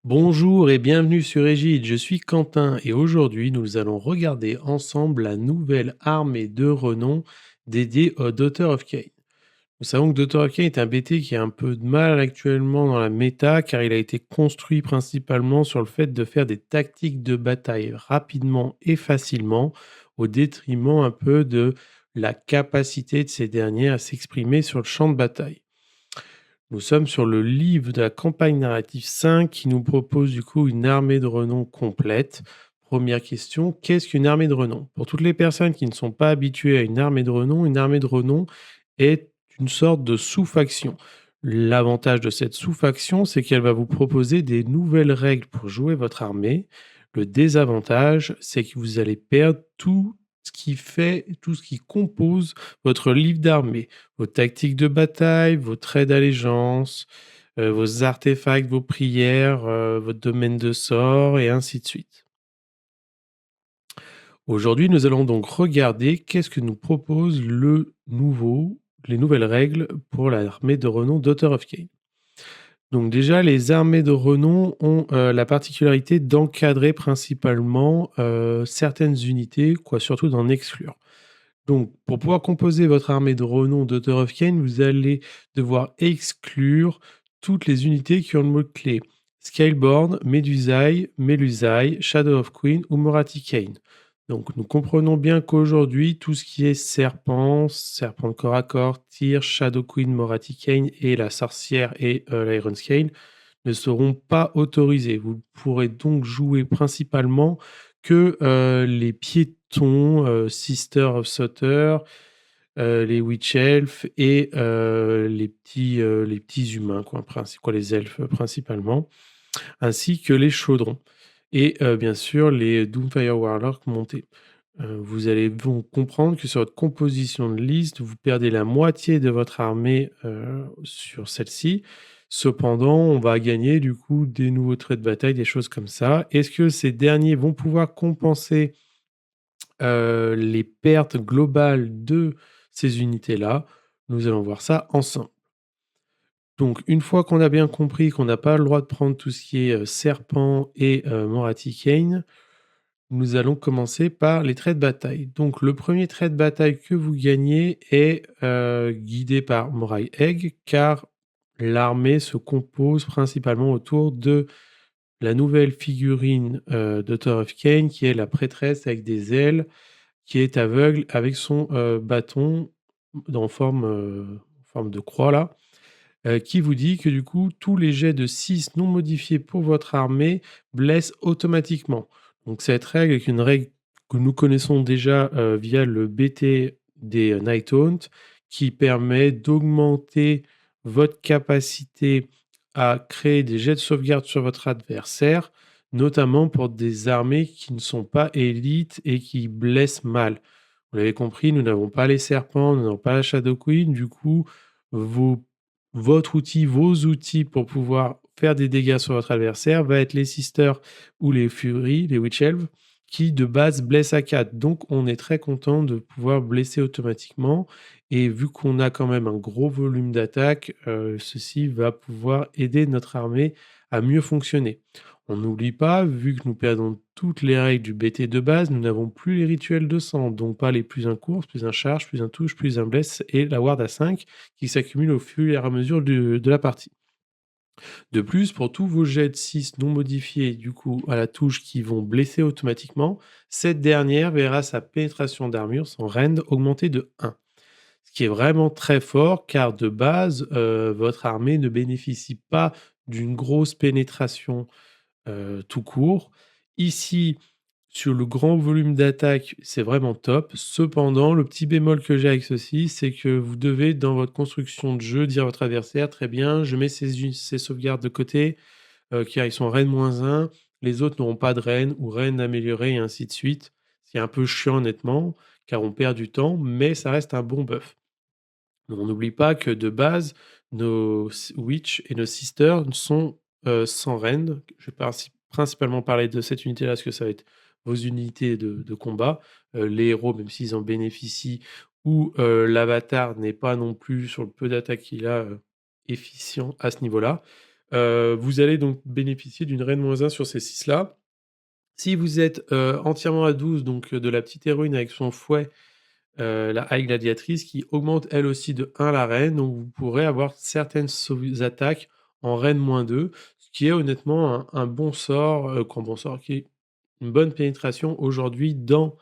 Bonjour et bienvenue sur Égide, je suis Quentin et aujourd'hui nous allons regarder ensemble la nouvelle armée de renom dédiée au Daughter of Cain. Nous savons que Daughter of Cain est un BT qui a un peu de mal actuellement dans la méta car il a été construit principalement sur le fait de faire des tactiques de bataille rapidement et facilement au détriment un peu de la capacité de ces derniers à s'exprimer sur le champ de bataille. Nous sommes sur le livre de la campagne narrative 5 qui nous propose du coup une armée de renom complète. Première question, qu'est-ce qu'une armée de renom? Pour toutes les personnes qui ne sont pas habituées à une armée de renom est une sorte de sous-faction. L'avantage de cette sous-faction, c'est qu'elle va vous proposer des nouvelles règles pour jouer votre armée. Le désavantage, c'est que vous allez perdre tout ce qui compose votre livre d'armée, vos tactiques de bataille, vos traits d'allégeance, vos artefacts, vos prières, votre domaine de sort et ainsi de suite. Aujourd'hui, nous allons donc regarder qu'est-ce que nous propose les nouvelles règles pour l'armée de renom d'Author of Cain. Donc déjà, les armées de renom ont, la particularité d'encadrer principalement, certaines unités, quoi, surtout d'en exclure. Donc, pour pouvoir composer votre armée de renom d'Author of Cain, vous allez devoir exclure toutes les unités qui ont le mot-clé Scaleborn, Medusae, Melusae, Shadow of Queen ou Morathi Cain. Donc, nous comprenons bien qu'aujourd'hui, tout ce qui est serpent, serpent de corps à corps, tir, Shadow Queen, Morathi Cain et la sorcière et l'Iron Scale ne seront pas autorisés. Vous pourrez donc jouer principalement que, les piétons, Sister of Sauter, les Witch Elves et les petits humains quoi, les elfes principalement, ainsi que les chaudrons et bien sûr les Doomfire Warlocks montés. Vous allez donc comprendre que sur votre composition de liste, vous perdez la moitié de votre armée, sur celle-ci. Cependant, on va gagner du coup des nouveaux traits de bataille, des choses comme ça. Est-ce que ces derniers vont pouvoir compenser, les pertes globales de ces unités-là? Nous allons voir ça ensemble. Donc une fois qu'on a bien compris qu'on n'a pas le droit de prendre tout ce qui est, serpent et Morathi Cain, nous allons commencer par les traits de bataille. Donc le premier trait de bataille que vous gagnez est, guidé par Morai Egg, car l'armée se compose principalement autour de la nouvelle figurine, d'Author of Cain, qui est la prêtresse avec des ailes, qui est aveugle avec son, bâton en forme de croix là, qui vous dit que du coup, tous les jets de 6 non modifiés pour votre armée blessent automatiquement. Donc cette règle est une règle que nous connaissons déjà, via le BT des, Nighthaunt, qui permet d'augmenter votre capacité à créer des jets de sauvegarde sur votre adversaire, notamment pour des armées qui ne sont pas élites et qui blessent mal. Vous l'avez compris, nous n'avons pas les serpents, nous n'avons pas la Shadow Queen, du coup, vos vos outils pour pouvoir faire des dégâts sur votre adversaire va être les Sisters ou les Furies, les Witch Elves, qui de base blessent à 4. Donc on est très content de pouvoir blesser automatiquement et vu qu'on a quand même un gros volume d'attaque, ceci va pouvoir aider notre armée à mieux fonctionner. On n'oublie pas, vu que nous perdons toutes les règles du BT de base, nous n'avons plus les rituels de sang, donc pas les plus un course, plus un charge, plus un touche, plus un bless et la ward à 5 qui s'accumulent au fur et à mesure de la partie. De plus, pour tous vos jets de 6 non modifiés, du coup, à la touche qui vont blesser automatiquement, cette dernière verra sa pénétration d'armure, son rend, augmenter de 1. Ce qui est vraiment très fort, car de base, votre armée ne bénéficie pas d'une grosse pénétration tout court. Ici, sur le grand volume d'attaque, c'est vraiment top. Cependant, le petit bémol que j'ai avec ceci, c'est que vous devez, dans votre construction de jeu, dire à votre adversaire: «Très bien, je mets ces sauvegardes de côté, car ils sont reine -1, les autres n'auront pas de reine ou reine améliorée» et ainsi de suite. C'est un peu chiant honnêtement, car on perd du temps, mais ça reste un bon buff. On n'oublie pas que de base, nos witch et nos sisters sont, sans reine. Je vais principalement parler de cette unité-là, parce que ça va être vos unités de combat. Les héros, même s'ils en bénéficient ou l'avatar n'est pas non plus sur le peu d'attaque qu'il a, efficient à ce niveau-là. Vous allez donc bénéficier d'une reine -1 sur ces 6 là. Si vous êtes, entièrement à 12, donc de la petite héroïne avec son fouet, la High Gladiatrice qui augmente elle aussi de 1 la reine, donc vous pourrez avoir certaines attaques en reine -2, ce qui est honnêtement un bon sort, qu'un bon sort, qui est une bonne pénétration aujourd'hui dans,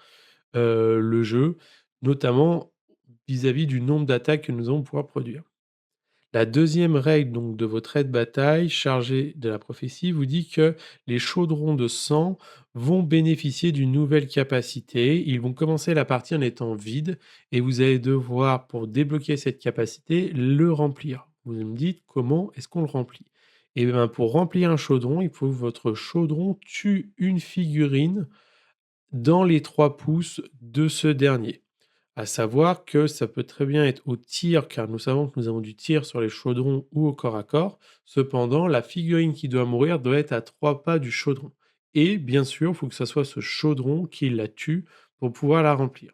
le jeu, notamment vis-à-vis du nombre d'attaques que nous allons pouvoir produire. La deuxième règle donc de votre aide-bataille chargée de la prophétie vous dit que les chaudrons de sang vont bénéficier d'une nouvelle capacité. Ils vont commencer la partie en étant vides et vous allez devoir, pour débloquer cette capacité, le remplir. Vous me dites: «Comment est-ce qu'on le remplit?» Et bien, pour remplir un chaudron, il faut que votre chaudron tue une figurine dans les 3 pouces de ce dernier. À savoir que ça peut très bien être au tir, car nous savons que nous avons du tir sur les chaudrons ou au corps à corps. Cependant, la figurine qui doit mourir doit être à 3 pas du chaudron. Et bien sûr, il faut que ça soit ce chaudron qui la tue pour pouvoir la remplir.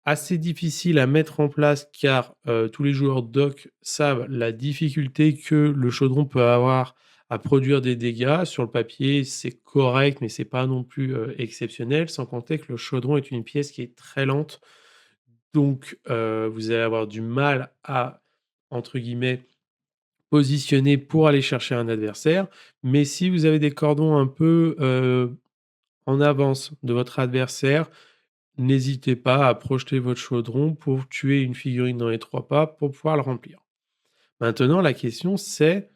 Assez difficile à mettre en place car tous les joueurs doc savent la difficulté que le chaudron peut avoir à produire des dégâts. Sur le papier, c'est correct, mais c'est pas non plus exceptionnel, sans compter que le chaudron est une pièce qui est très lente, donc vous allez avoir du mal à, entre guillemets, «positionner» pour aller chercher un adversaire. Mais si vous avez des cordons un peu, en avance de votre adversaire, n'hésitez pas à projeter votre chaudron pour tuer une figurine dans les 3 pas pour pouvoir le remplir. Maintenant la question c'est,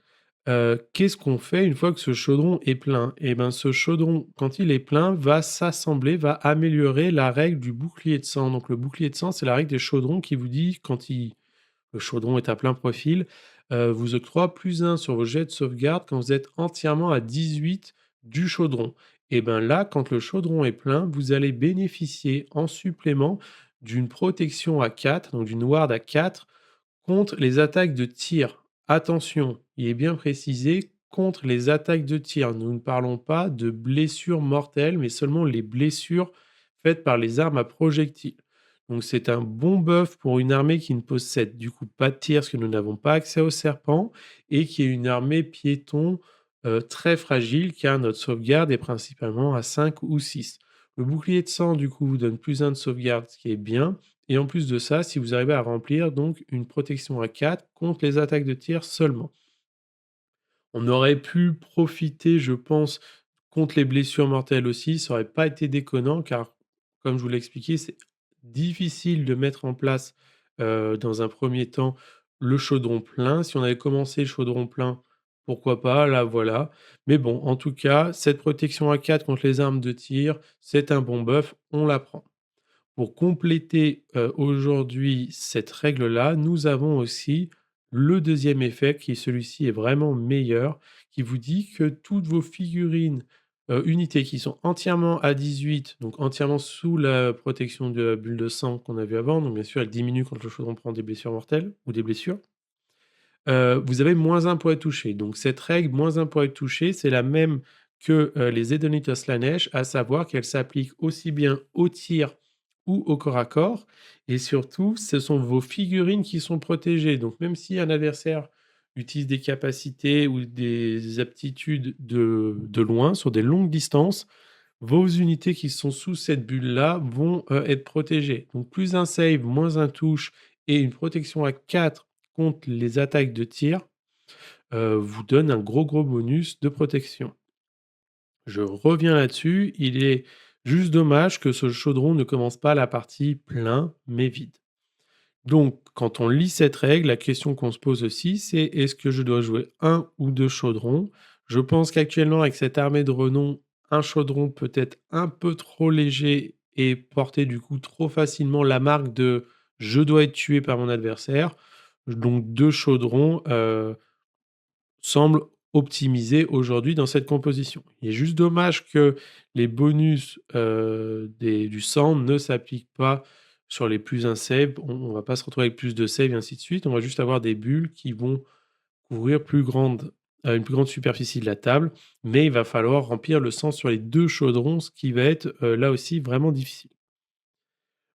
qu'est-ce qu'on fait une fois que ce chaudron est plein? Et ben, ce chaudron, quand il est plein, va s'assembler, va améliorer la règle du bouclier de sang. Donc le bouclier de sang, c'est la règle des chaudrons qui vous dit quand le chaudron est à plein profil, vous octroie +1 sur vos jets de sauvegarde quand vous êtes entièrement à 18 du chaudron. Et ben là, quand le chaudron est plein, vous allez bénéficier en supplément d'une protection à 4, donc d'une ward à 4 contre les attaques de tir. Attention, il est bien précisé, contre les attaques de tir. Nous ne parlons pas de blessures mortelles, mais seulement les blessures faites par les armes à projectiles. Donc c'est un bon buff pour une armée qui ne possède du coup pas de tir, parce que nous n'avons pas accès au serpent, et qui est une armée piéton très fragile, car notre sauvegarde est principalement à 5 ou 6. Le bouclier de sang, du coup, vous donne +1 de sauvegarde, ce qui est bien, et en plus de ça, si vous arrivez à remplir donc une protection à 4 contre les attaques de tir seulement. On aurait pu profiter, je pense, contre les blessures mortelles aussi, ça aurait pas été déconnant car, comme je vous l'ai expliqué, c'est difficile de mettre en place, dans un premier temps, le chaudron plein. Si on avait commencé le chaudron plein, pourquoi pas, là voilà. Mais bon, en tout cas, cette protection à 4 contre les armes de tir, c'est un bon buff, on la prend. Pour compléter, aujourd'hui cette règle-là, nous avons aussi le deuxième effet qui celui-ci est vraiment meilleur, qui vous dit que toutes vos figurines, unités qui sont entièrement à 18, donc entièrement sous la protection de la bulle de sang qu'on a vu avant, donc bien sûr elle diminue quand le chaudron prend des blessures mortelles ou des blessures. Vous avez -1 pour être touché. Donc cette règle -1 pour être touché, c'est la même que, les Edonitos Slanesh, à savoir qu'elle s'applique aussi bien au tir ou au corps à corps, et surtout, ce sont vos figurines qui sont protégées. Donc même si un adversaire utilise des capacités ou des aptitudes de loin, sur des longues distances, vos unités qui sont sous cette bulle-là vont, être protégées. Donc plus un save, moins un touche et une protection à 4 contre les attaques de tir, vous donne un gros, gros bonus de protection. Je reviens là-dessus, il est juste dommage que ce chaudron ne commence pas la partie plein, mais vide. Donc quand on lit cette règle, la question qu'on se pose aussi, c'est: «Est-ce que je dois jouer un ou 2 chaudrons?» Je pense qu'actuellement avec cette armée de renom, un chaudron peut être un peu trop léger et porter du coup trop facilement la marque de: «Je dois être tué par mon adversaire». Donc 2 chaudrons, semble optimisé aujourd'hui dans cette composition. Il est juste dommage que les bonus, du sang ne s'appliquent pas sur les plus un save. On va pas se retrouver avec plus de save et ainsi de suite. On va juste avoir des bulles qui vont couvrir une plus grande superficie de la table, mais il va falloir remplir le sang sur les 2 chaudrons, ce qui va être, là aussi vraiment difficile.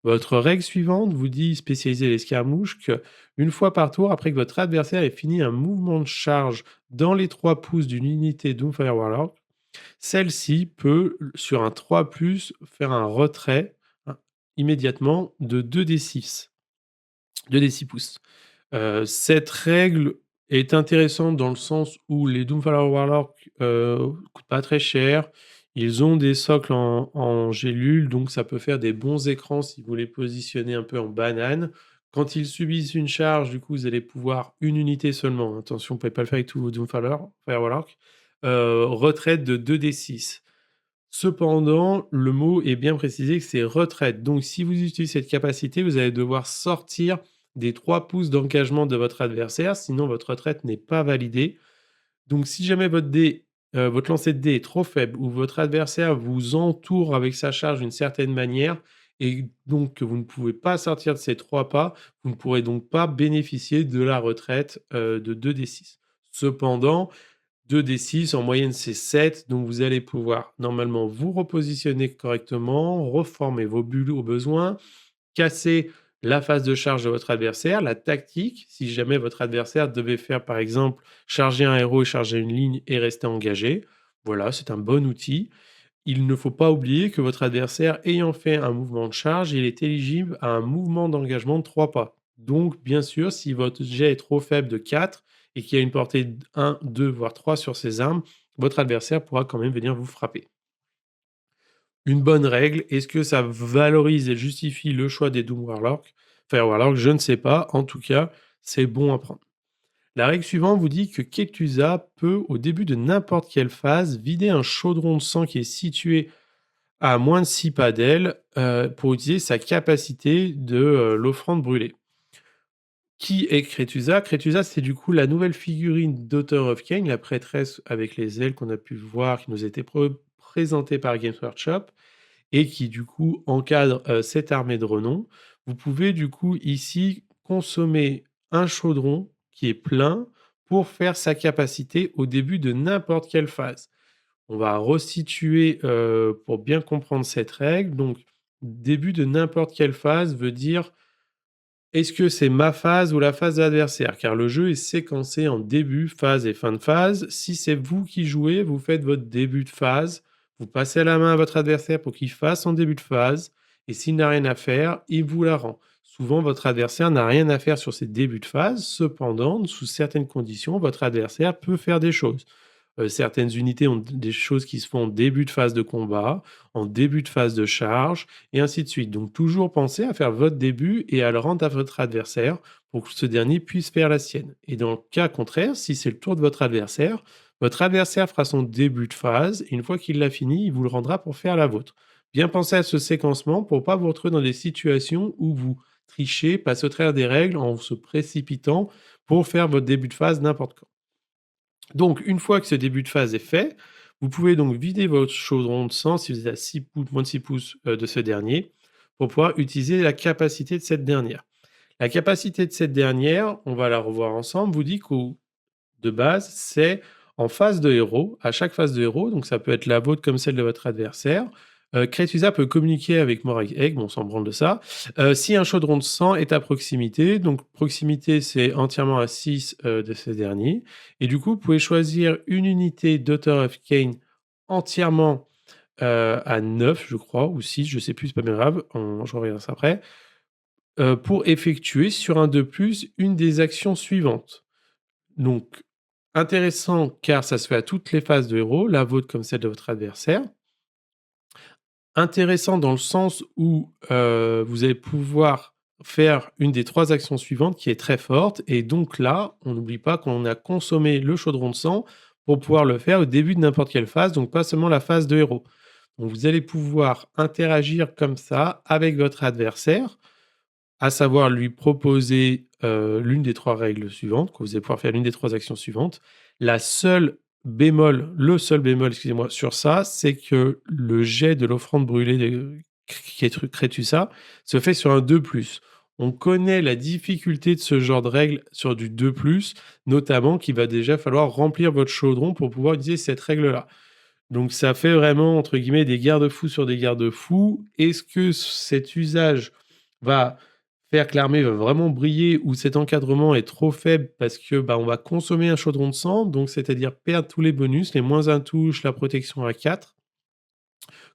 Votre règle suivante vous dit, spécialiser l'escarmouche, qu'une fois par tour, après que votre adversaire ait fini un mouvement de charge dans les 3 pouces d'une unité Doomfire Warlock, celle-ci peut, sur un 3+, faire un retrait, hein, immédiatement de 2d6, 2d6 pouces. Cette règle est intéressante dans le sens où les Doomfire Warlock coûtent pas très cher. Ils ont des socles en gélules, donc ça peut faire des bons écrans si vous les positionnez un peu en banane. Quand ils subissent une charge, du coup, vous allez pouvoir une unité seulement, attention, vous pouvez pas le faire avec tous vos Doomfire Warlock, retraite de 2d6. Cependant, le mot est bien précisé que c'est retraite. Donc, si vous utilisez cette capacité, vous allez devoir sortir des 3 pouces d'engagement de votre adversaire, sinon votre retraite n'est pas validée. Donc, si jamais votre lancer de dés est trop faible ou votre adversaire vous entoure avec sa charge d'une certaine manière et donc que vous ne pouvez pas sortir de ces 3 pas, vous ne pourrez donc pas bénéficier de la retraite de 2d6. Cependant, 2d6, en moyenne, c'est 7, donc vous allez pouvoir normalement vous repositionner correctement, reformer vos bulles au besoin, casser la phase de charge de votre adversaire, la tactique, si jamais votre adversaire devait faire, par exemple, charger un héros et charger une ligne et rester engagé. Voilà, c'est un bon outil. Il ne faut pas oublier que votre adversaire ayant fait un mouvement de charge, il est éligible à un mouvement d'engagement de 3 pas. Donc, bien sûr, si votre jet est trop faible de 4 et qu'il y a une portée de 1, 2, voire 3 sur ses armes, votre adversaire pourra quand même venir vous frapper. Une bonne règle, est-ce que ça valorise et justifie le choix des Doom Warlock? Fire Warlock, je ne sais pas. En tout cas, c'est bon à prendre. La règle suivante vous dit que Ketuzа peut, au début de n'importe quelle phase, vider un chaudron de sang qui est situé à moins de 6 pas d'elle, pour utiliser sa capacité de, l'offrande brûlée. Qui est Crétusa? Crétusa, c'est du coup la nouvelle figurine d'Author of Cain, la prêtresse avec les ailes qu'on a pu voir, qui nous était présentée par Games Workshop et qui du coup encadre, cette armée de renom. Vous pouvez du coup ici consommer un chaudron qui est plein pour faire sa capacité au début de n'importe quelle phase. On va resituer, pour bien comprendre cette règle. Donc, début de n'importe quelle phase veut dire: est-ce que c'est ma phase ou la phase de l'adversaire? Car le jeu est séquencé en début, phase et fin de phase. Si c'est vous qui jouez, vous faites votre début de phase, vous passez la main à votre adversaire pour qu'il fasse son début de phase, et s'il n'a rien à faire, il vous la rend. Souvent, votre adversaire n'a rien à faire sur ses débuts de phase. Cependant, sous certaines conditions, votre adversaire peut faire des choses. Certaines unités ont des choses qui se font en début de phase de combat, en début de phase de charge, et ainsi de suite. Donc toujours penser à faire votre début et à le rendre à votre adversaire pour que ce dernier puisse faire la sienne. Et dans le cas contraire, si c'est le tour de votre adversaire fera son début de phase, et une fois qu'il l'a fini, il vous le rendra pour faire la vôtre. Bien penser à ce séquencement pour ne pas vous retrouver dans des situations où vous trichez, passez au travers des règles en se précipitant pour faire votre début de phase n'importe quand. Donc, une fois que ce début de phase est fait, vous pouvez donc vider votre chaudron de sang si vous êtes à 6 pouces, moins de 6 pouces de ce dernier, pour pouvoir utiliser la capacité de cette dernière. La capacité de cette dernière, on va la revoir ensemble, vous dit qu'au de base, c'est en phase de héros, à chaque phase de héros, donc ça peut être la vôtre comme celle de votre adversaire. Crétusa peut communiquer avec Morag Egg, bon, on s'en branle de ça. Si un chaudron de sang est à proximité, donc proximité, c'est entièrement à 6 de ces derniers. Et du coup, vous pouvez choisir une unité d'Author of Cain entièrement à 9, je crois, ou 6, je sais plus, c'est pas bien grave, je reviens ça après, pour effectuer sur un de plus une des actions suivantes. Donc, intéressant car ça se fait à toutes les phases de héros, la vôtre comme celle de votre adversaire. Intéressant dans le sens où, vous allez pouvoir faire une des 3 actions suivantes qui est très forte et donc là, on n'oublie pas qu'on a consommé le chaudron de sang pour pouvoir le faire au début de n'importe quelle phase, donc pas seulement la phase de héros. Donc vous allez pouvoir interagir comme ça avec votre adversaire, à savoir lui proposer, l'une des 3 règles suivantes, que vous allez pouvoir faire l'une des 3 actions suivantes. Le seul bémol, excusez-moi, sur ça, c'est que le jet de l'offrande brûlée de Crétusa se fait sur un 2+. On connaît la difficulté de ce genre de règle sur du 2+, notamment qu'il va déjà falloir remplir votre chaudron pour pouvoir utiliser cette règle-là. Donc ça fait vraiment, entre guillemets, des garde-fous sur des garde-fous. Est-ce que cet usage va faire que l'armée va vraiment briller ou cet encadrement est trop faible parce que, bah, on va consommer un chaudron de sang, donc c'est-à-dire perdre tous les bonus, les -1 touche, la protection à 4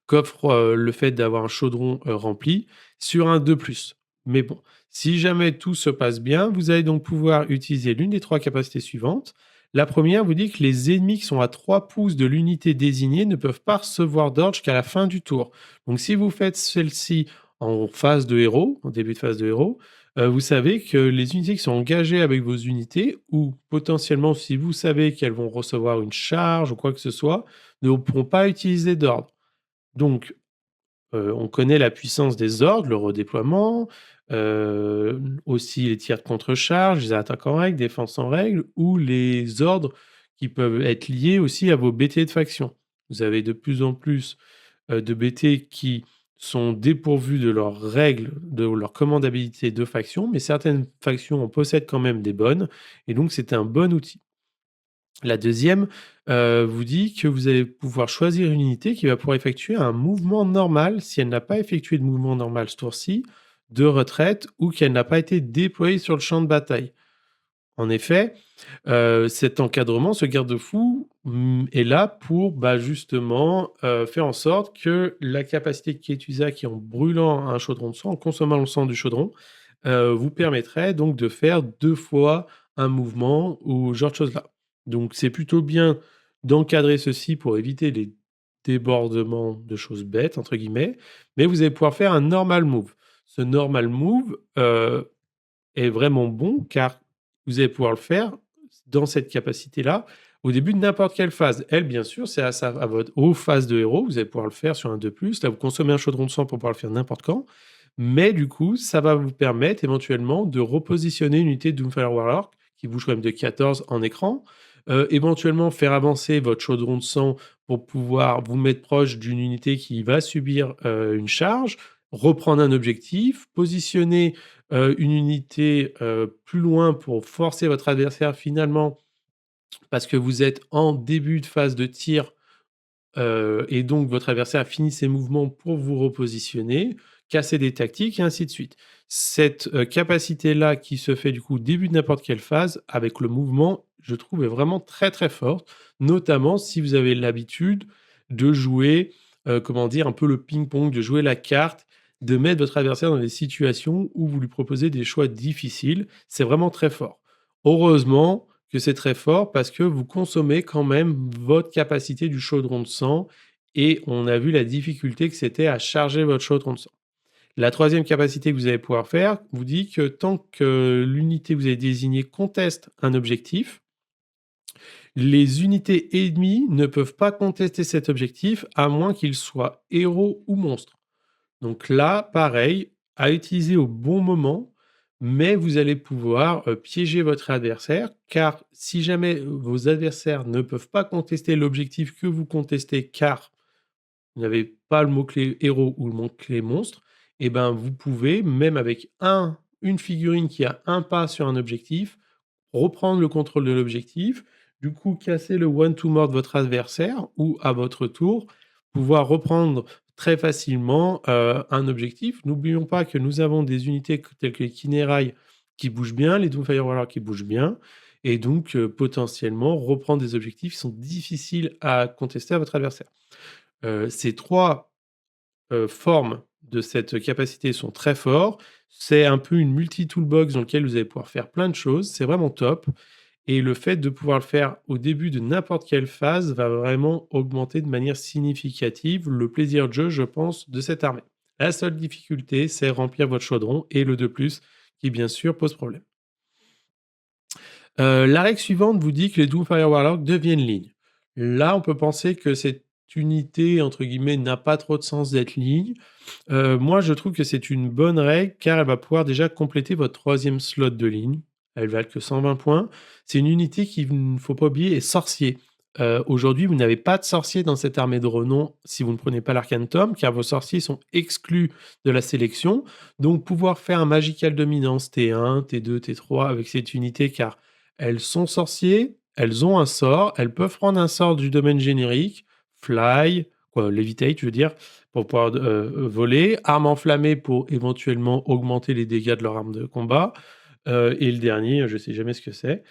qu'offre, le fait d'avoir un chaudron, rempli sur un 2+. Mais bon, si jamais tout se passe bien, vous allez donc pouvoir utiliser l'une des 3 capacités suivantes. La première vous dit que les ennemis qui sont à 3 pouces de l'unité désignée ne peuvent pas recevoir d'ordre jusqu'à la fin du tour. Donc si vous faites celle-ci en phase de héros, en début de phase de héros, vous savez que les unités qui sont engagées avec vos unités ou potentiellement si vous savez qu'elles vont recevoir une charge ou quoi que ce soit, ne pourront pas utiliser d'ordre. Donc, on connaît la puissance des ordres, le redéploiement, aussi les tirs de contre-charge, les attaques en règle, défense en règle ou les ordres qui peuvent être liés aussi à vos BT de faction. Vous avez de plus en plus, de BT qui sont dépourvus de leurs règles, de leur commandabilité de faction, mais certaines factions en possèdent quand même des bonnes et donc c'est un bon outil. La deuxième vous dit que vous allez pouvoir choisir une unité qui va pouvoir effectuer un mouvement normal si elle n'a pas effectué de mouvement normal ce tour-ci, de retraite ou qu'elle n'a pas été déployée sur le champ de bataille. En effet, cet encadrement, ce garde-fou, est là pour, bah, justement, faire en sorte que la capacité qui est utilisée qui en brûlant un chaudron de sang, en consommant le sang du chaudron, vous permettrait donc de faire 2 fois un mouvement ou ce genre de choses-là. Donc c'est plutôt bien d'encadrer ceci pour éviter les «débordements de choses bêtes» entre guillemets, mais vous allez pouvoir faire un normal move. Ce normal move, est vraiment bon car vous allez pouvoir le faire dans cette capacité-là au début de n'importe quelle phase. Elle, bien sûr, c'est à votre aux phases de héros, vous allez pouvoir le faire sur un 2+. Là, vous consommez un chaudron de sang pour pouvoir le faire n'importe quand. Mais du coup, ça va vous permettre éventuellement de repositionner une unité de Doomfire Warlock qui bouge quand même de 14 en écran. Éventuellement faire avancer votre chaudron de sang pour pouvoir vous mettre proche d'une unité qui va subir, une charge, reprendre un objectif, positionner, une unité, plus loin pour forcer votre adversaire finalement parce que vous êtes en début de phase de tir. Et donc votre adversaire a fini ses mouvements pour vous repositionner, casser des tactiques et ainsi de suite. Cette, capacité-là qui se fait du coup au début de n'importe quelle phase avec le mouvement, je trouve est vraiment très, très forte, notamment si vous avez l'habitude de jouer, comment dire? Un peu le ping-pong, de jouer la carte, de mettre votre adversaire dans des situations où vous lui proposez des choix difficiles. C'est vraiment très fort. Heureusement que c'est très fort parce que vous consommez quand même votre capacité du chaudron de sang et on a vu la difficulté que c'était à charger votre chaudron de sang. La troisième capacité que vous allez pouvoir faire vous dit que tant que l'unité que vous avez désignée conteste un objectif, les unités ennemies ne peuvent pas contester cet objectif à moins qu'il soit héros ou monstre. Donc là, pareil, à utiliser au bon moment, mais vous allez pouvoir, piéger votre adversaire, car si jamais, vos adversaires ne peuvent pas contester l'objectif que vous contestez, car vous n'avez pas le mot-clé héros ou le mot-clé monstre, et ben, vous pouvez, même avec une figurine qui a un pas sur un objectif, reprendre le contrôle de l'objectif, du coup casser le one to more de votre adversaire ou à votre tour, pouvoir reprendre très facilement, un objectif. N'oublions pas que nous avons des unités telles que les Kinerai qui bougent bien, les Doomfire Warriors qui bougent bien et donc potentiellement reprendre des objectifs qui sont difficiles à contester à votre adversaire. Ces 3 formes de cette capacité sont très forts. C'est un peu une multi toolbox dans lequel vous allez pouvoir faire plein de choses. C'est vraiment top et le fait de pouvoir le faire au début de n'importe quelle phase va vraiment augmenter de manière significative le plaisir de jeu, je pense, de cette armée. La seule difficulté, c'est remplir votre chaudron et le 2+ qui, bien sûr, pose problème. La règle suivante vous dit que les Doomfire Warlocks deviennent ligne. Là, on peut penser que cette unité, entre guillemets, «n'a pas trop de sens d'être ligne». Moi, je trouve que c'est une bonne règle car elle va pouvoir déjà compléter votre troisième slot de ligne. Elle valent que 120 points. C'est une unité qu'il ne faut pas oublier est sorcier. Aujourd'hui, vous n'avez pas de sorcier dans cette armée de renom si vous ne prenez pas l'Arcane Tome, car vos sorciers sont exclus de la sélection. Donc pouvoir faire un Magical Dominance T1, T2, T3 avec cette unité car elles sont sorciers, elles ont un sort, elles peuvent prendre un sort du domaine générique, Fly, quoi, levitate, je veux dire, pour pouvoir voler. Arme enflammée pour éventuellement augmenter les dégâts de leur arme de combat. Et le dernier, je sais jamais ce que c'est.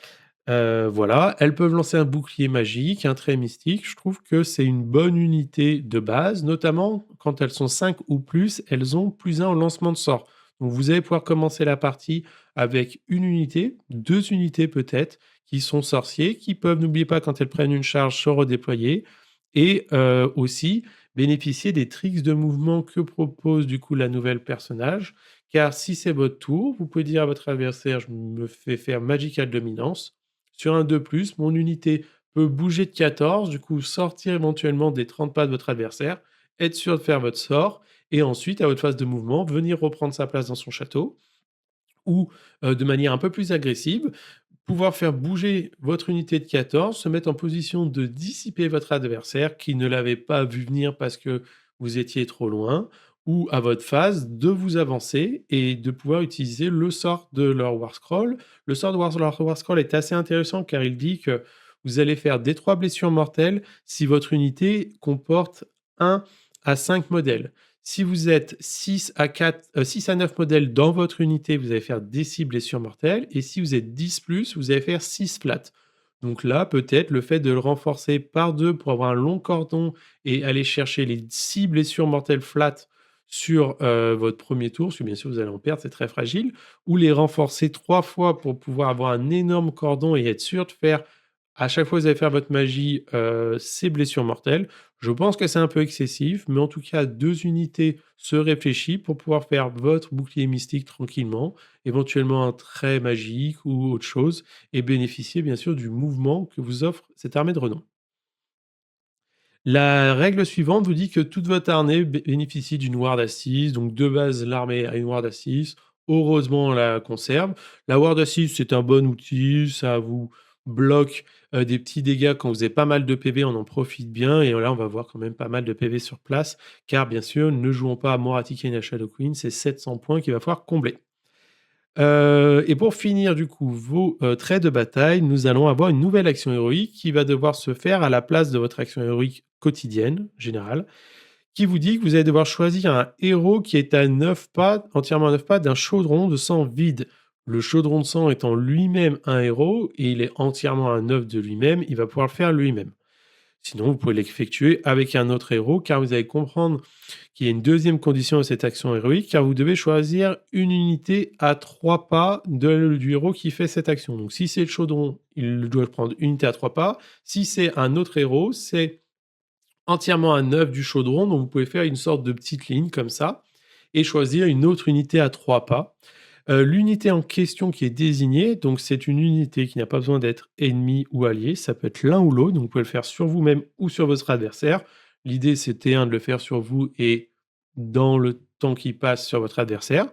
Voilà, elles peuvent lancer un bouclier magique, un trait mystique. Je trouve que c'est une bonne unité de base, notamment quand elles sont 5 ou plus, elles ont +1 au lancement de sort. Donc vous allez pouvoir commencer la partie avec une unité, 2 unités peut-être, qui sont sorciers, qui peuvent, n'oubliez pas, quand elles prennent une charge, se redéployer et aussi bénéficier des tricks de mouvement que propose du coup la nouvelle personnage. Car si c'est votre tour, vous pouvez dire à votre adversaire: «Je me fais faire Magical Dominance». Sur un 2+, mon unité peut bouger de 14, du coup sortir éventuellement des 30 pas de votre adversaire, être sûr de faire votre sort et ensuite, à votre phase de mouvement, venir reprendre sa place dans son château ou, de manière un peu plus agressive, pouvoir faire bouger votre unité de 14, se mettre en position de dissiper votre adversaire qui ne l'avait pas vu venir parce que vous étiez trop loin ou à votre phase de vous avancer et de pouvoir utiliser le sort de leur War Scroll. Le sort de leur War Scroll est assez intéressant car il dit que vous allez faire des 3 blessures mortelles si votre unité comporte 1 à 5 modèles. Si vous êtes 6 à 9 modèles dans votre unité, vous allez faire des 6 blessures mortelles et si vous êtes 10 plus, vous allez faire 6 flats. Donc là, peut-être le fait de le renforcer par 2 pour avoir un long cordon et aller chercher les 6 blessures mortelles flat sur, votre premier tour, parce que bien sûr vous allez en perdre, c'est très fragile, ou les renforcer 3 fois pour pouvoir avoir un énorme cordon et être sûr de faire, à chaque fois que vous allez faire votre magie, ces blessures mortelles. Je pense que c'est un peu excessif, mais en tout cas 2 unités se réfléchit pour pouvoir faire votre bouclier mystique tranquillement, éventuellement un trait magique ou autre chose et bénéficier bien sûr du mouvement que vous offre cette armée de renom. La règle suivante vous dit que toute votre armée bénéficie d'une ward assise, donc de base l'armée a une ward assise. Heureusement, on la conserve. La ward assise, c'est un bon outil, ça vous bloque des petits dégâts quand vous avez pas mal de PV, on en profite bien. Et là, on va voir quand même pas mal de PV sur place, car bien sûr, ne jouons pas à Moratikane et à Shadow Queen, c'est 700 points qu'il va falloir combler. Et pour finir du coup vos, traits de bataille, nous allons avoir une nouvelle action héroïque qui va devoir se faire à la place de votre action héroïque quotidienne, générale, qui vous dit que vous allez devoir choisir un héros qui est à 9 pas, entièrement à 9 pas d'un chaudron de sang vide. Le chaudron de sang étant lui-même un héros et il est entièrement à 9 de lui-même, il va pouvoir le faire lui-même. Sinon, vous pouvez l'effectuer avec un autre héros, car vous allez comprendre qu'il y a une deuxième condition à cette action héroïque, car vous devez choisir une unité à 3 pas du héros qui fait cette action. Donc si c'est le chaudron, il doit prendre une unité à 3 pas. Si c'est un autre héros, c'est entièrement à 9 du chaudron, donc vous pouvez faire une sorte de petite ligne comme ça, et choisir une autre unité à 3 pas. L'unité en question qui est désignée, donc c'est une unité qui n'a pas besoin d'être ennemi ou allié, ça peut être l'un ou l'autre, donc vous pouvez le faire sur vous-même ou sur votre adversaire. L'idée, c'était de le faire sur vous et dans le temps qui passe sur votre adversaire.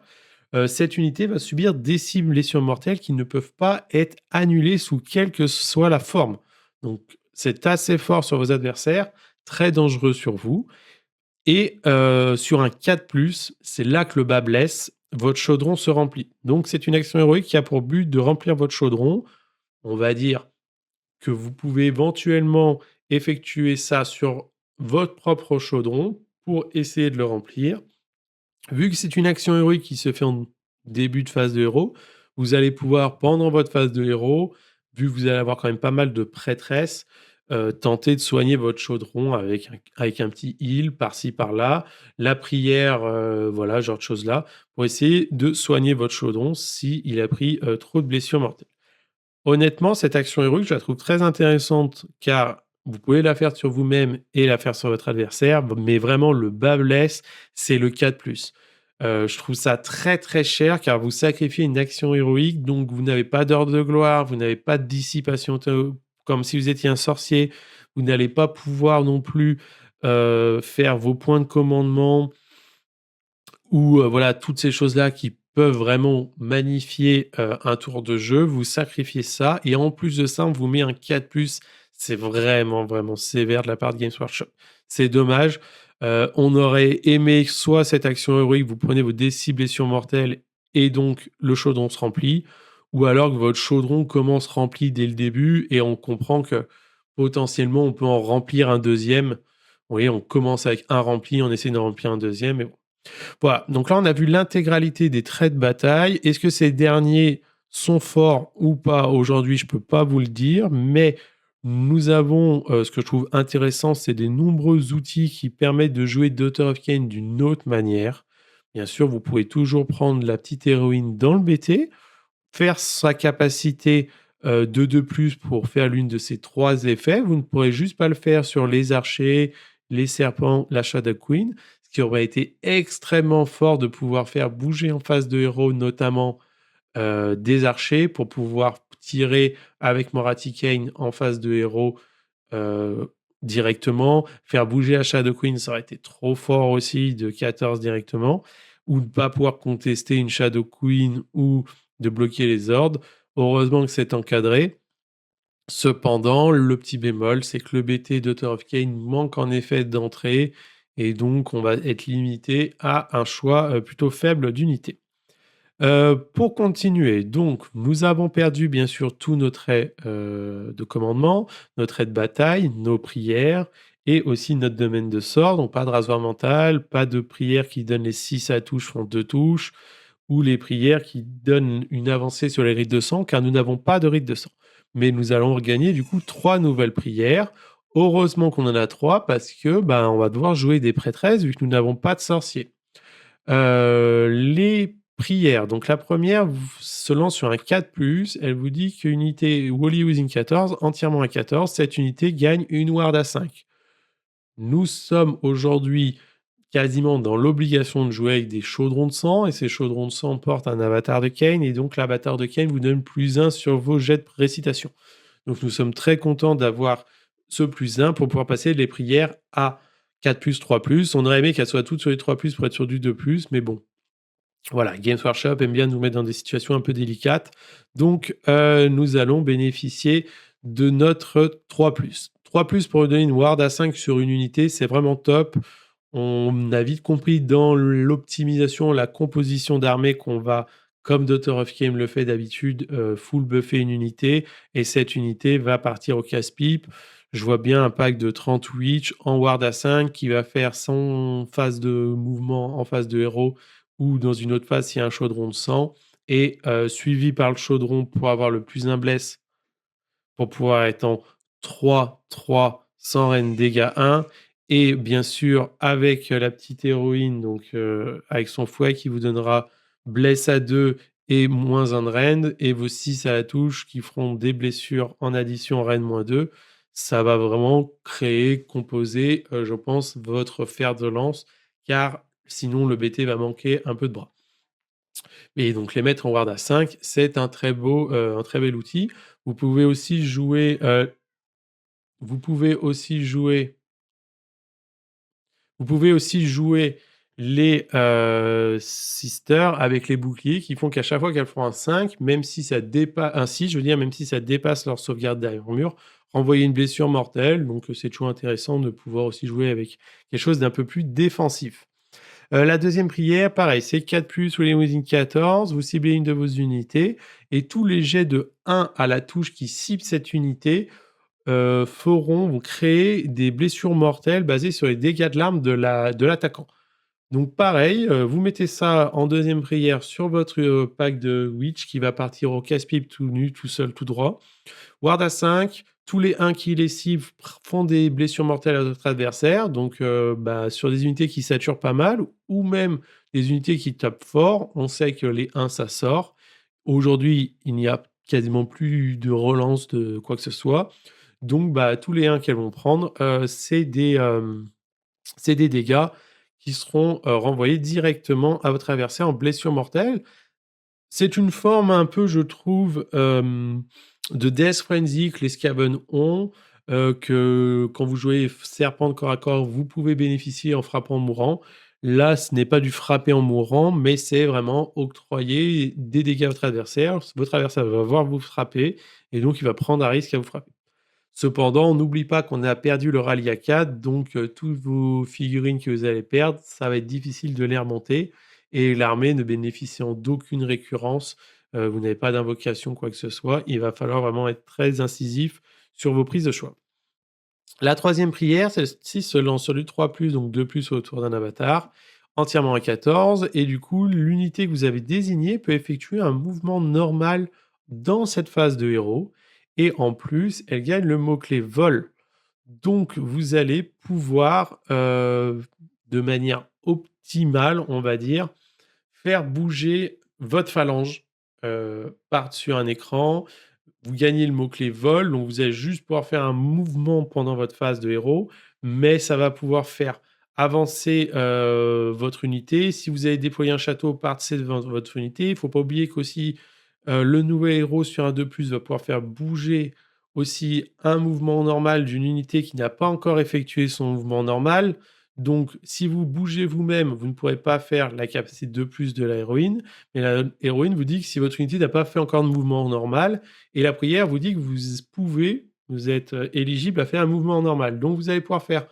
Cette unité va subir des cibles blessures mortelles qui ne peuvent pas être annulées sous quelle que soit la forme. Donc c'est assez fort sur vos adversaires, très dangereux sur vous et sur un 4+, c'est là que le bas blesse, votre chaudron se remplit. Donc c'est une action héroïque qui a pour but de remplir votre chaudron. On va dire que vous pouvez éventuellement effectuer ça sur votre propre chaudron pour essayer de le remplir. Vu que c'est une action héroïque qui se fait en début de phase de héros, vous allez pouvoir, pendant votre phase de héros, vu que vous allez avoir quand même pas mal de prêtresses, tenter de soigner votre chaudron avec un petit heal par-ci par-là, la prière, voilà, genre de choses-là, pour essayer de soigner votre chaudron s'il a pris, trop de blessures mortelles. Honnêtement, cette action héroïque, je la trouve très intéressante car vous pouvez la faire sur vous-même et la faire sur votre adversaire, mais vraiment le bas blesse, c'est le 4+. Je trouve ça très, très cher car vous sacrifiez une action héroïque, donc vous n'avez pas d'ordre de gloire, vous n'avez pas de dissipation comme si vous étiez un sorcier. Vous n'allez pas pouvoir non plus, faire vos points de commandement ou voilà, toutes ces choses-là qui peuvent vraiment magnifier, un tour de jeu, vous sacrifiez ça et en plus de ça, on vous met un 4+. C'est vraiment, vraiment sévère de la part de Games Workshop. C'est dommage, on aurait aimé soit cette action héroïque, vous prenez vos D6 blessures mortelles et donc le chaudron se remplit ou alors que votre chaudron commence rempli dès le début et on comprend que potentiellement on peut en remplir un deuxième. Oui, on commence avec un rempli, on essaie de remplir un deuxième, mais bon. Voilà, donc là, on a vu l'intégralité des traits de bataille. Est-ce que ces derniers sont forts ou pas? Aujourd'hui, je peux pas vous le dire, mais nous avons, ce que je trouve intéressant, c'est des nombreux outils qui permettent de jouer Daughter of Cain d'une autre manière. Bien sûr, vous pouvez toujours prendre la petite héroïne dans le BT, faire sa capacité, de 2+ pour faire l'une de ces 3 effets. Vous ne pourrez juste pas le faire sur les archers, les serpents, la Shadow Queen, ce qui aurait été extrêmement fort de pouvoir faire bouger en face de héros, notamment, des archers pour pouvoir tirer avec Morathi Kane en face de héros, directement. Faire bouger la Shadow Queen, ça aurait été trop fort aussi de 14 directement, ou de pas pouvoir contester une Shadow Queen ou de bloquer les hordes. Heureusement que c'est encadré. Cependant, le petit bémol, c'est que le BT d'Author of Cain manque en effet d'entrée et donc on va être limité à un choix, plutôt faible d'unités. Pour continuer, donc nous avons perdu bien sûr tous nos traits, de commandement, nos traits de bataille, nos prières et aussi notre domaine de sort, donc pas de rasoir mental, pas de prières qui donnent les 6 à touche font 2 touches ou les prières qui donnent une avancée sur les rites de sang, car nous n'avons pas de rites de sang. Mais nous allons regagner du coup 3 nouvelles prières. Heureusement qu'on en a 3 parce que, ben, on va devoir jouer des prêtresses vu que nous n'avons pas de sorciers. Les prières, donc la première se lance sur un 4+, elle vous dit qu'unité Wally Using 14, entièrement à 14, cette unité gagne une ward à 5. Nous sommes aujourd'hui quasiment dans l'obligation de jouer avec des chaudrons de sang, et ces chaudrons de sang portent un avatar de Cain, et donc l'avatar de Cain vous donne +1 sur vos jets de récitation. Donc nous sommes très contents d'avoir ce +1 pour pouvoir passer les prières à 4+, 3+. On aurait aimé qu'elles soient toutes sur les 3+ pour être sur du 2+, mais bon, voilà, Games Workshop aime bien nous mettre dans des situations un peu délicates. Donc, nous allons bénéficier de notre 3+. 3+ pour donner une ward à 5 sur une unité, c'est vraiment top. On a vite compris dans l'optimisation, la composition d'armée qu'on va, comme Daughter of Cain le fait d'habitude, full buffer une unité et cette unité va partir au casse-pipe. Je vois bien un pack de 30 witch en ward à 5 qui va faire son phase de mouvement en phase de héros ou dans une autre phase s'il y a un chaudron de sang et suivi par le chaudron pour avoir le plus un bless pour pouvoir être en 3-3 sans reine dégâts 1 et bien sûr avec, la petite héroïne donc avec son fouet qui vous donnera bless à 2 et -1 de rend et vos 6 à la touche qui feront des blessures en addition rend -2. Ça va vraiment créer, composer, je pense votre fer de lance car sinon le BT va manquer un peu de bras. Et donc les mettre en ward à 5, c'est un très bel outil. Vous pouvez aussi jouer, vous pouvez aussi jouer vous pouvez aussi jouer les, sisters avec les boucliers qui font qu'à chaque fois qu'elles font un 5, même si ça dépasse un 6, je veux dire, même si ça dépasse leur sauvegarde derrière mur, renvoyer une blessure mortelle. Donc, c'est toujours intéressant de pouvoir aussi jouer avec quelque chose d'un peu plus défensif. La deuxième prière, pareil, c'est 4+, William Within 14, vous ciblez une de vos unités et tous les jets de 1 à la touche qui ciblent cette unité, vont créer des blessures mortelles basées sur les dégâts de l'arme de l'attaquant. Donc pareil, vous mettez ça en deuxième prière sur votre, pack de witch qui va partir au casse-pipe tout nu, tout seul, tout droit. Ward à 5, tous les 1 qui les ciblent font des blessures mortelles à votre adversaire, donc bah, sur des unités qui saturent pas mal ou même des unités qui tapent fort, on sait que les 1 ça sort. Aujourd'hui, il n'y a quasiment plus de relance de quoi que ce soit, donc bah, tous les 1 qu'elles vont prendre, c'est des dégâts qui seront, renvoyés directement à votre adversaire en blessure mortelle. C'est une forme un peu, je trouve, de Death Frenzy que les Skaven ont, que quand vous jouez serpent de corps à corps, vous pouvez bénéficier en frappant en mourant. Là, ce n'est pas du frapper en mourant, mais c'est vraiment octroyer des dégâts à votre adversaire. Votre adversaire va voir vous frapper et donc il va prendre un risque à vous frapper. Cependant, on n'oublie pas qu'on a perdu le rallye à 4, donc toutes vos figurines que vous allez perdre, ça va être difficile de les remonter et l'armée ne bénéficiant d'aucune récurrence, vous n'avez pas d'invocation, quoi que ce soit, il va falloir vraiment être très incisif sur vos prises de choix. La troisième prière, celle-ci se lance sur du 3+, donc 2+ autour d'un avatar, entièrement à 14 et du coup, l'unité que vous avez désignée peut effectuer un mouvement normal dans cette phase de héros et en plus, elle gagne le mot-clé vol. Donc vous allez pouvoir, de manière optimale, on va dire, faire bouger votre phalange, par-dessus un écran. Vous gagnez le mot-clé vol, donc vous allez juste pouvoir faire un mouvement pendant votre phase de héros, mais ça va pouvoir faire avancer, votre unité. Si vous avez déployé un château, partez devant votre unité. Il ne faut pas oublier qu'aussi, le nouvel héros sur un 2+ va pouvoir faire bouger aussi un mouvement normal d'une unité qui n'a pas encore effectué son mouvement normal. Donc si vous bougez vous-même, vous ne pourrez pas faire la capacité 2+ de la héroïne, mais la héroïne vous dit que si votre unité n'a pas fait encore de mouvement normal, et la prière vous dit que vous êtes, éligible à faire un mouvement normal. Donc vous allez pouvoir faire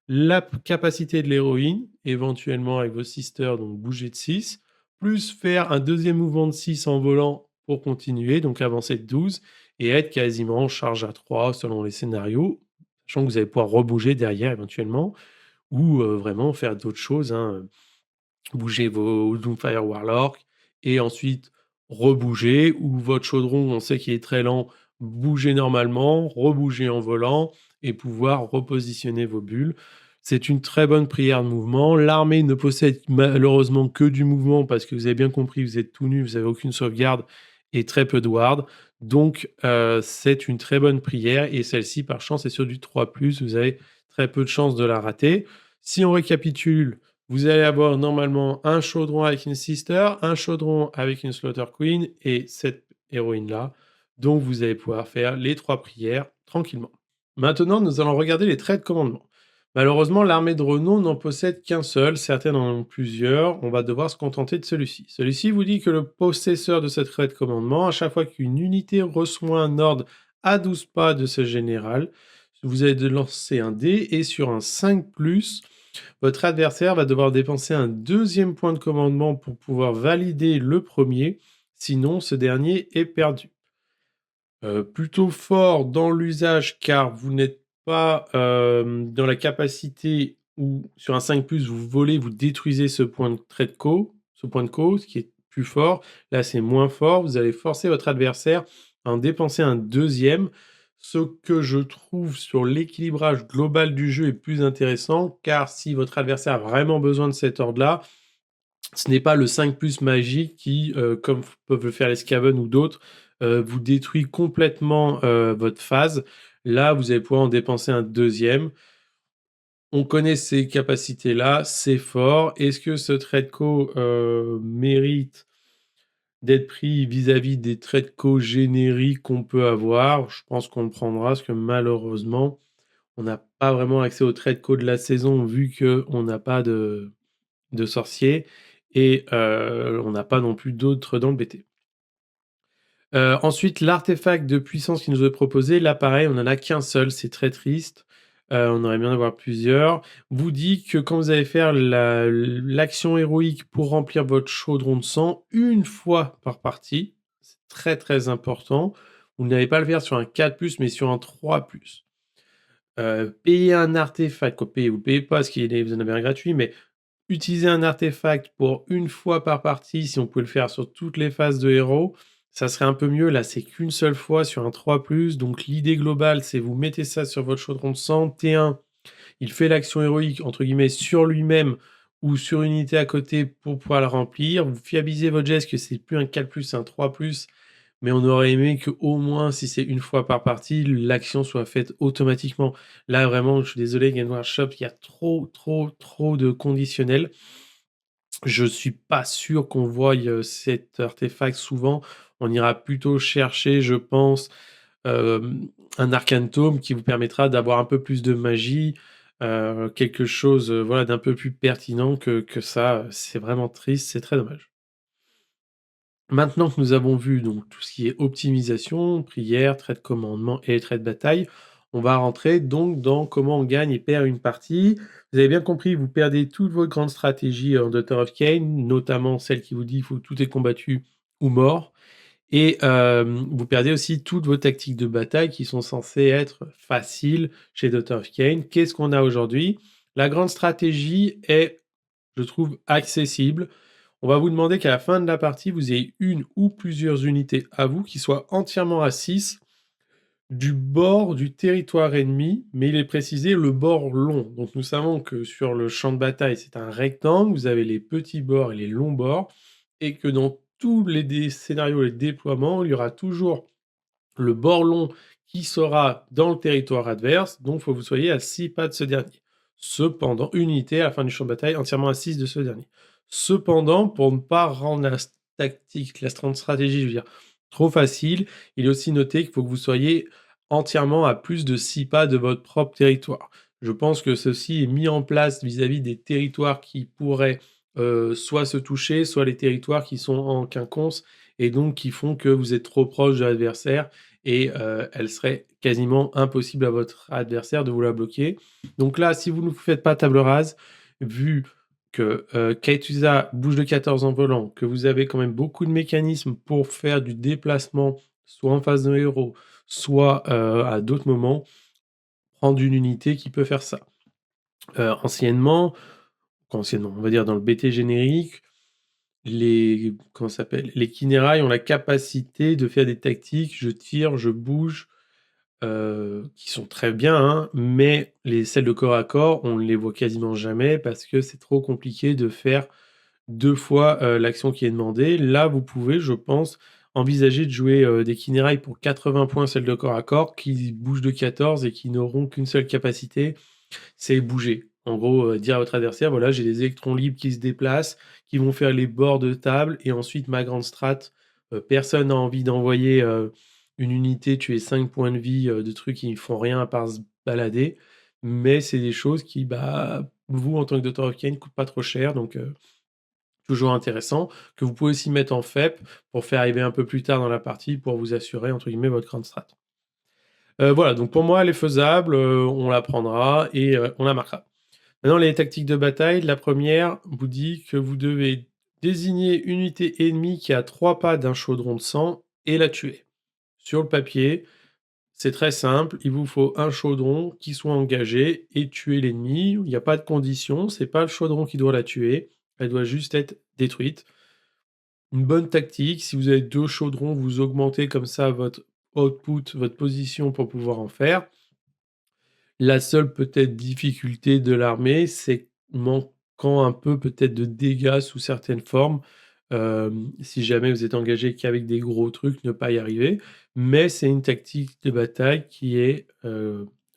la capacité de l'héroïne, éventuellement avec vos sisters, donc bouger de 6, plus faire un deuxième mouvement de 6 en volant pour continuer, donc avancer de 12 et être quasiment en charge à 3 selon les scénarios, sachant que vous allez pouvoir rebouger derrière éventuellement ou, vraiment faire d'autres choses, hein, bouger vos Doomfire Warlock et ensuite rebouger ou votre chaudron, on sait qu'il est très lent, bouger normalement, rebouger en volant et pouvoir repositionner vos bulles. C'est une très bonne prière de mouvement. L'armée ne possède malheureusement que du mouvement parce que vous avez bien compris, vous êtes tout nu, vous avez aucune sauvegarde et très peu de ward. Donc, c'est une très bonne prière et celle-ci, par chance, est sur du 3+, vous avez très peu de chances de la rater. Si on récapitule, vous allez avoir normalement un chaudron avec une sister, un chaudron avec une slaughter queen et cette héroïne-là. Donc vous allez pouvoir faire les 3 prières tranquillement. Maintenant, nous allons regarder les traits de commandement. Malheureusement, l'armée de renom n'en possède qu'un seul, certaines en ont plusieurs, on va devoir se contenter de celui-ci. Celui-ci vous dit que le possesseur de cette trait de commandement, à chaque fois qu'une unité reçoit un ordre à 12 pas de ce général, vous allez de lancer un dé et sur un 5+, votre adversaire va devoir dépenser un deuxième point de commandement pour pouvoir valider le premier, sinon ce dernier est perdu. Plutôt fort dans l'usage car vous n'êtes pas, dans la capacité où sur un 5+, vous volez, vous détruisez ce point de trait de ce point de ce qui est plus fort. Là, c'est moins fort, vous allez forcer votre adversaire à en dépenser un deuxième. Ce que je trouve sur l'équilibrage global du jeu est plus intéressant, car si votre adversaire a vraiment besoin de cet ordre-là, ce n'est pas le 5+ magique qui, comme peuvent le faire les Skaven ou d'autres, vous détruit complètement, votre phase. Là, vous allez pouvoir en dépenser un deuxième. On connaît ces capacités-là, c'est fort. Est-ce que ce trait de mérite d'être pris vis-à-vis des traits de génériques qu'on peut avoir? Je pense qu'on le prendra parce que malheureusement, on n'a pas vraiment accès aux traits de de la saison vu qu'on n'a pas de sorciers et on n'a pas non plus d'autres dans le BT. Ensuite, l'artefact de puissance qui nous est proposé, là pareil, on n'en a qu'un seul, c'est très triste. On aurait bien en avoir plusieurs. Vous dit que quand vous allez faire l'action héroïque pour remplir votre chaudron de sang une fois par partie, c'est très, très important. Vous n'allez pas le faire sur un 4+, mais sur un 3+. Payer un artefact, quoi payer, vous payez pas parce vous en avez un gratuit, mais utiliser un artefact pour une fois par partie, si on pouvait le faire sur toutes les phases de héros, ça serait un peu mieux. Là, c'est qu'une seule fois sur un 3+, donc l'idée globale, c'est vous mettez ça sur votre chaudron de sang, T1, il fait l'action héroïque entre guillemets «sur lui-même» ou sur une unité à côté pour pouvoir le remplir. Vous fiabilisez votre geste que c'est plus un 4+, c'est un 3+, mais on aurait aimé qu'au moins, si c'est une fois par partie, l'action soit faite automatiquement. Là, vraiment, je suis désolé, Game Workshop, il y a trop, trop, trop de conditionnels. Je suis pas sûr qu'on voie, cet artefact souvent. On ira plutôt chercher, je pense, un Arcane Tome qui vous permettra d'avoir un peu plus de magie, quelque chose, voilà, d'un peu plus pertinent que ça. C'est vraiment triste, c'est très dommage. Maintenant que nous avons vu donc tout ce qui est optimisation, prière, trait de commandement et trait de bataille, on va rentrer donc dans comment on gagne et perd une partie. Vous avez bien compris, vous perdez toutes vos grandes stratégies en Daughter of Cain, notamment celle qui vous dit: «Il faut tout est combattu ou mort» et vous perdez aussi toutes vos tactiques de bataille qui sont censées être faciles chez Daughter of Kain. Qu'est-ce qu'on a aujourd'hui? La grande stratégie est, je trouve, accessible. On va vous demander qu'à la fin de la partie, vous ayez une ou plusieurs unités à vous qui soient entièrement à 6 du bord du territoire ennemi, mais il est précisé le bord long. Donc nous savons que sur le champ de bataille, c'est un rectangle, vous avez les petits bords et les longs bords, et que dans tous les scénarios et déploiements, il y aura toujours le bord long qui sera dans le territoire adverse, donc il faut que vous soyez à 6 pas de ce dernier. Cependant, une unité à la fin du champ de bataille entièrement à 6 de ce dernier. Cependant, pour ne pas rendre la tactique, la stratégie, je veux dire, trop facile, il est aussi noté qu'il faut que vous soyez entièrement à plus de 6 pas de votre propre territoire. Je pense que ceci est mis en place vis-à-vis des territoires qui pourraient soit se toucher, soit les territoires qui sont en quinconce et donc qui font que vous êtes trop proche de l'adversaire et elle serait quasiment impossible à votre adversaire de vous la bloquer. Donc là, si vous ne faites pas table rase, vu que Kaitusa bouge de 14 en volant, que vous avez quand même beaucoup de mécanismes pour faire du déplacement, soit en face d'un héros, soit à d'autres moments, prendre une unité qui peut faire ça. Anciennement, on va dire dans le BT générique, comment ça s'appelle? Les Kinerai ont la capacité de faire des tactiques, je tire, je bouge, qui sont très bien, hein, mais celles de corps à corps, on ne les voit quasiment jamais parce que c'est trop compliqué de faire 2 fois, l'action qui est demandée. Là, vous pouvez, je pense, envisager de jouer, des Kinerai pour 80 points, celles de corps à corps, qui bougent de 14 et qui n'auront qu'une seule capacité, c'est bouger. En gros, dire à votre adversaire: «Voilà, j'ai des électrons libres qui se déplacent, qui vont faire les bords de table et ensuite ma grande strat, personne n'a envie d'envoyer, une unité tuer 5 points de vie, de trucs qui ne font rien à part se balader». Mais c'est des choses qui, bah, vous, en tant que Daughter of Kain, coûtent pas trop cher, donc toujours intéressant, que vous pouvez aussi mettre en FEP pour faire arriver un peu plus tard dans la partie pour vous assurer, entre guillemets, «votre grande strat». Voilà, donc pour moi, elle est faisable, on la prendra et on la marquera. Maintenant, les tactiques de bataille, la première vous dit que vous devez désigner une unité ennemie qui est à 3 pas d'un chaudron de sang et la tuer. Sur le papier, c'est très simple, il vous faut un chaudron qui soit engagé et tuer l'ennemi. Il n'y a pas de condition, c'est pas le chaudron qui doit la tuer, elle doit juste être détruite. Une bonne tactique, si vous avez 2 chaudrons, vous augmentez comme ça votre output, votre position pour pouvoir en faire. La seule peut-être difficulté de l'armée, c'est manquant un peu peut-être de dégâts sous certaines formes. Si jamais vous êtes engagé qu'avec des gros trucs, ne pas y arriver. Mais c'est une tactique de bataille qui est,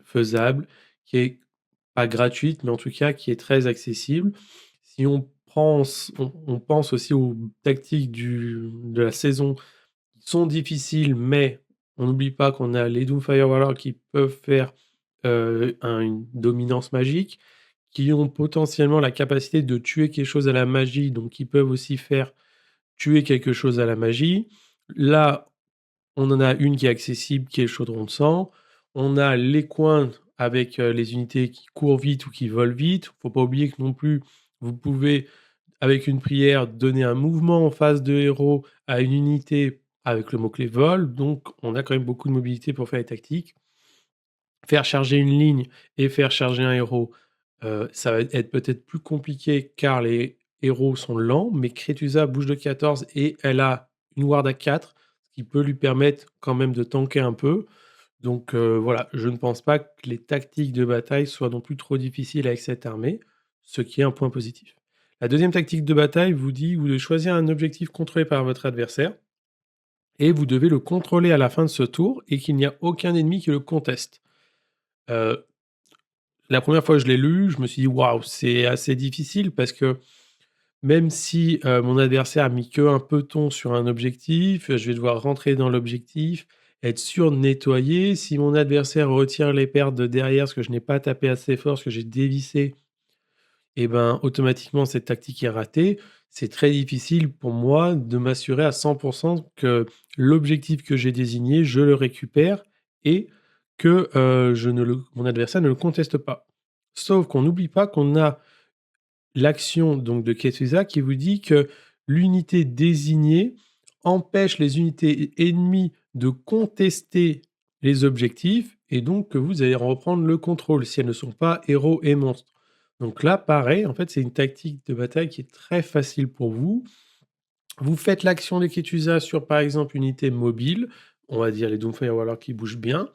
faisable, qui est pas gratuite, mais en tout cas qui est très accessible. Si on pense aussi aux tactiques de la saison qui sont difficiles, mais on n'oublie pas qu'on a les Doomfire Warlords qui peuvent faire une dominance magique, qui ont potentiellement la capacité de tuer quelque chose à la magie, donc ils peuvent aussi faire tuer quelque chose à la magie. Là, on en a une qui est accessible, qui est le chaudron de sang. On a les coins avec, les unités qui courent vite ou qui volent vite. Faut pas oublier que non plus, vous pouvez, avec une prière, donner un mouvement en face de héros à une unité avec le mot-clé vol, donc on a quand même beaucoup de mobilité pour faire les tactiques. Faire charger une ligne et faire charger un héros, ça va être peut-être plus compliqué car les héros sont lents, mais Kretusa bouge de 14 et elle a une ward à 4, ce qui peut lui permettre quand même de tanker un peu. Donc voilà, je ne pense pas que les tactiques de bataille soient non plus trop difficiles avec cette armée, ce qui est un point positif. La deuxième tactique de bataille vous dit: vous devez choisir un objectif contrôlé par votre adversaire et vous devez le contrôler à la fin de ce tour et qu'il n'y a aucun ennemi qui le conteste. Heu La première fois que je l'ai lu, je me suis dit: «Waouh, c'est assez difficile» parce que même si, mon adversaire a mis qu'un peloton sur un objectif, je vais devoir rentrer dans l'objectif, être sûr de nettoyer. Si mon adversaire retire les pertes de derrière parce que je n'ai pas tapé assez fort, parce que j'ai dévissé et ben, automatiquement cette tactique est ratée. C'est très difficile pour moi de m'assurer à 100 que l'objectif que j'ai désigné, je le récupère et que, je ne le mon adversaire ne le conteste pas. Sauf qu'on n'oublie pas qu'on a l'action donc de Ketsuza qui vous dit que l'unité désignée empêche les unités ennemies de contester les objectifs et donc que vous allez reprendre le contrôle si elles ne sont pas héros et monstres. Donc là, pareil, en fait, c'est une tactique de bataille qui est très facile pour vous. Vous faites l'action des Ketuzas sur, par exemple, une unité mobile, on va dire les Doomfire Warlocks qui bougent bien.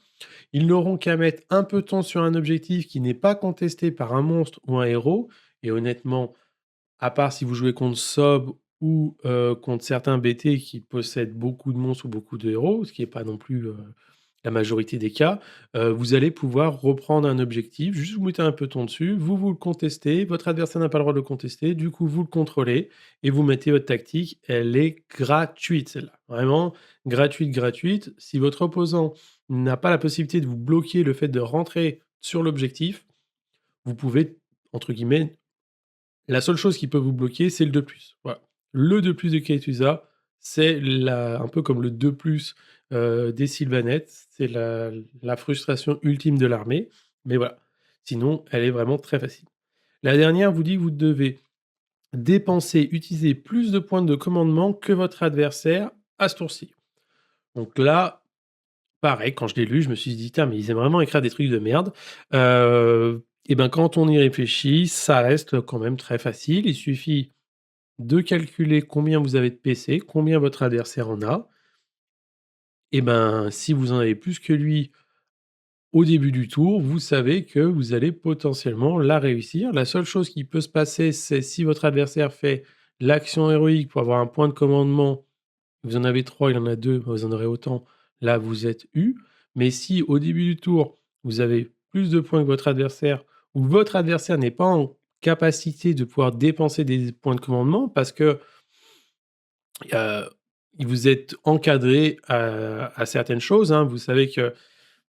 Ils n'auront qu'à mettre un peu de temps sur un objectif qui n'est pas contesté par un monstre ou un héros. Et honnêtement, à part si vous jouez contre Sob ou contre certains BT qui possèdent beaucoup de monstres ou beaucoup de héros, ce qui n'est pas non plus la majorité des cas, vous allez pouvoir reprendre un objectif, juste vous mettez un peu de temps dessus, vous le contestez, votre adversaire n'a pas le droit de le contester, du coup vous le contrôlez et vous mettez votre tactique. Elle est gratuite celle-là, vraiment gratuite, gratuite. Si votre opposant n'a pas la possibilité de vous bloquer le fait de rentrer sur l'objectif, vous pouvez, entre guillemets, la seule chose qui peut vous bloquer, c'est le 2+. Voilà. Le 2+ de Kaetusa, c'est un peu comme le 2+, des Sylvanettes, c'est la frustration ultime de l'armée, mais voilà. Sinon, elle est vraiment très facile. La dernière vous dit que vous devez dépenser, utiliser plus de points de commandement que votre adversaire à ce tour-ci. Donc là, pareil, quand je l'ai lu, je me suis dit: «Tiens, mais ils aiment vraiment écrire des trucs de merde». Et ben, quand on y réfléchit, ça reste quand même très facile. Il suffit de calculer combien vous avez de PC, combien votre adversaire en a. Et ben, si vous en avez plus que lui au début du tour, vous savez que vous allez potentiellement la réussir. La seule chose qui peut se passer, c'est si votre adversaire fait l'action héroïque pour avoir un point de commandement, vous en avez 3, il en a 2, vous en aurez autant, là vous êtes U. Mais si au début du tour, vous avez plus de points que votre adversaire, ou votre adversaire n'est pas en capacité de pouvoir dépenser des points de commandement parce que Heu, vous êtes encadré à certaines choses, hein. Vous savez que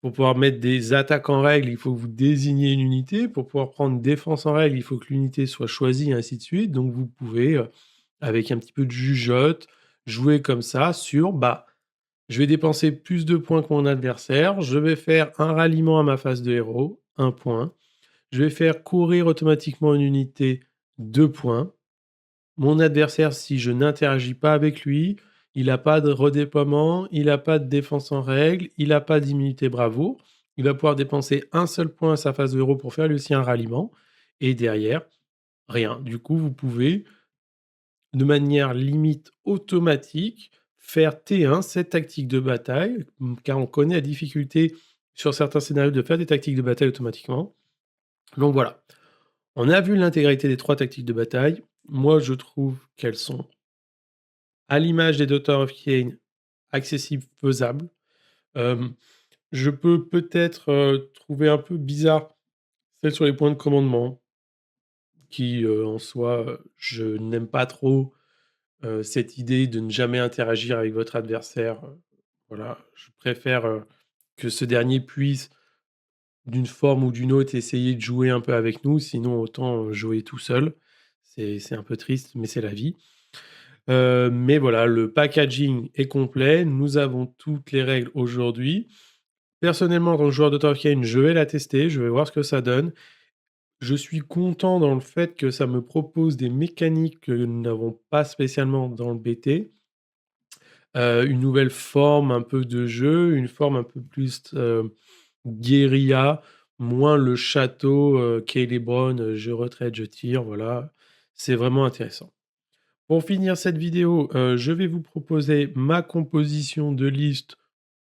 pour pouvoir mettre des attaques en règle, il faut que vous désigniez une unité. Pour pouvoir prendre défense en règle, il faut que l'unité soit choisie et ainsi de suite. Donc vous pouvez, avec un petit peu de jugeote, jouer comme ça sur, bah, je vais dépenser plus de points que mon adversaire, je vais faire un ralliement à ma phase de héros, 1 point. Je vais faire courir automatiquement une unité, 2 points. Mon adversaire, si je n'interagis pas avec lui, il a pas de redéploiement, il a pas de défense en règle, il a pas d'immunité bravoure. Il va pouvoir dépenser un seul point à sa phase de héros pour faire lui aussi un ralliement et derrière, rien. Du coup, vous pouvez, de manière limite automatique, faire T1, cette tactique de bataille, car on connaît la difficulté sur certains scénarios de faire des tactiques de bataille automatiquement. Donc voilà, on a vu l'intégralité des 3 tactiques de bataille. Moi, je trouve qu'elles sont à l'image des Daughters of Khaine, accessibles, faisables. Hem, je peux peut-être, trouver un peu bizarre celle sur les points de commandement qui, en soi, je n'aime pas trop, cette idée de ne jamais interagir avec votre adversaire, voilà. Je préfère, que ce dernier puisse, d'une forme ou d'une autre, essayer de jouer un peu avec nous, sinon autant, jouer tout seul. C'est un peu triste, mais c'est la vie. Mais voilà, le packaging est complet. Nous avons toutes les règles aujourd'hui. Personnellement, en tant que joueur de Kane, je vais la tester, je vais voir ce que ça donne. Je suis content dans le fait que ça me propose des mécaniques que nous n'avons pas spécialement dans le BT. Une nouvelle forme un peu de jeu, une forme un peu plus, guérilla, moins le château, Celeborn, je retraite, je tire, voilà. C'est vraiment intéressant. Pour finir cette vidéo, je vais vous proposer ma composition de liste.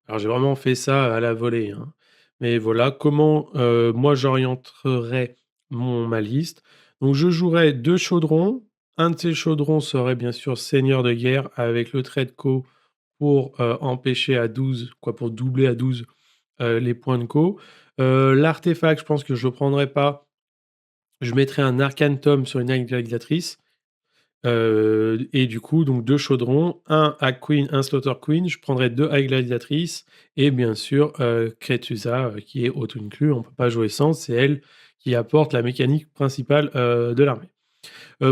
Alors j'ai vraiment fait ça à la volée, hein, mais voilà comment, moi j'orienterais ma liste. Donc je jouerai 2 chaudrons. Un de ces chaudrons serait bien sûr seigneur de guerre avec le trait de co pour, empêcher à 12, quoi, pour doubler à 12, les points de co. L'artefact, je pense que je le prendrai pas. Je mettrai un Arcane Tome sur une gladiatrice. Et du coup, donc 2 chaudrons, un Hag Queen, un Slaughter Queen. Je prendrai 2 High Gladiatrices et bien sûr, Kretusa, qui est auto-inclus, on peut pas jouer sans, c'est elle qui apporte la mécanique principale, de l'armée.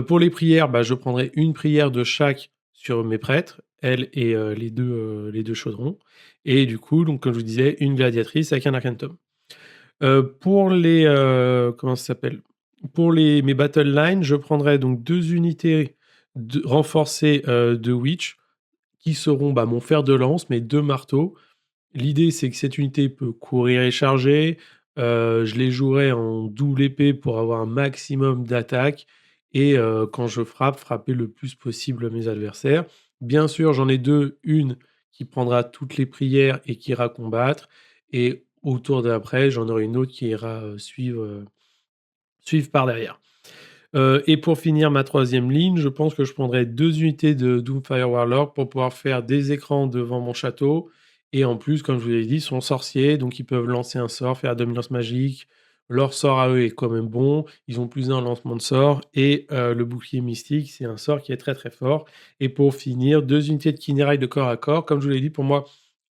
Pour les prières, bah, je prendrai une prière de chaque sur mes prêtres, elle et les 2 chaudrons et du coup, donc comme je vous disais, une gladiatrice avec un Arcanum. Pour les, comment ça s'appelle? Pour mes battle lines, je prendrai donc 2 unités renforcées, de Witch qui seront, bah, mon fer de lance, mes 2 marteaux. L'idée, c'est que cette unité peut courir et charger. Je les jouerai en double épée pour avoir un maximum d'attaque et quand je frappe, frapper le plus possible mes adversaires. Bien sûr, j'en ai 2, une qui prendra toutes les prières et qui ira combattre et au tour d'après, j'en aurai une autre qui ira, suivre par derrière. Et pour finir ma troisième ligne, je pense que je prendrai 2 unités de Doomfire Warlord pour pouvoir faire des écrans devant mon château et en plus, comme je vous l'ai dit, ils sont sorciers, donc ils peuvent lancer un sort, faire la dominance magique. Leur sort à eux est quand même bon, ils ont plus 1 en lancement de sort et le bouclier mystique, c'est un sort qui est très, très fort et pour finir, 2 unités de Kynerail de corps à corps. Comme je vous l'ai dit, pour moi,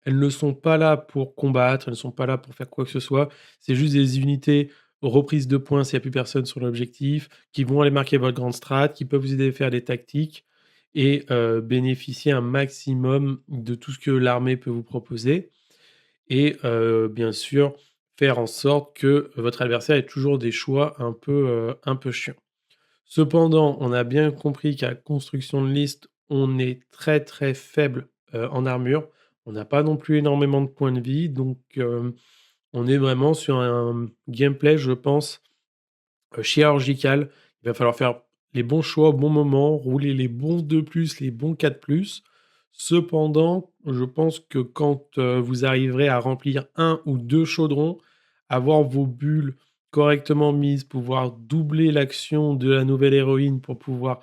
elles ne sont pas là pour combattre, elles ne sont pas là pour faire quoi que ce soit. C'est juste des unités reprise de points s'il n'y a plus personne sur l'objectif, qui vont aller marquer votre grande strat, qui peuvent vous aider à faire des tactiques et bénéficier un maximum de tout ce que l'armée peut vous proposer et bien sûr, faire en sorte que votre adversaire ait toujours des choix un peu chiants. Cependant, on a bien compris qu'à construction de liste, on est très, très faible, en armure. On n'a pas non plus énormément de points de vie, donc on est vraiment sur un gameplay, je pense, chirurgical. Il va falloir faire les bons choix au bon moment, rouler les bons 2+, les bons 4+. Cependant, je pense que quand, vous arriverez à remplir un ou 2 chaudrons, avoir vos bulles correctement mises, pouvoir doubler l'action de la nouvelle héroïne pour pouvoir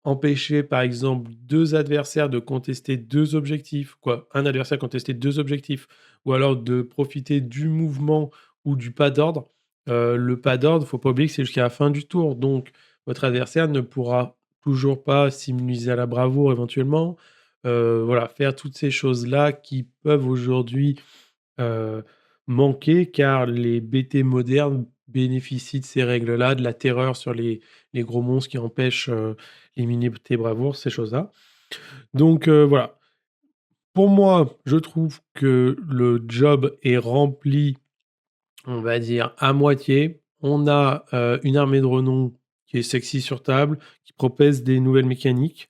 empêcher, par exemple, 2 adversaires de contester 2 objectifs, quoi, un adversaire contester 2 objectifs ou alors de profiter du mouvement ou du pas d'ordre. Le pas d'ordre, faut pas oublier que c'est jusqu'à la fin du tour, donc votre adversaire ne pourra toujours pas s'immuniser à la bravoure éventuellement. Voilà, faire toutes ces choses-là qui peuvent aujourd'hui, heu, manquer car les BT modernes bénéficient de ces règles-là, de la terreur sur les gros monstres qui empêchent, les mini BT bravoure, ces choses-là. Donc voilà. Pour moi, je trouve que le job est rempli, on va dire à moitié. On a, une armée de renom qui est sexy sur table, qui propose des nouvelles mécaniques,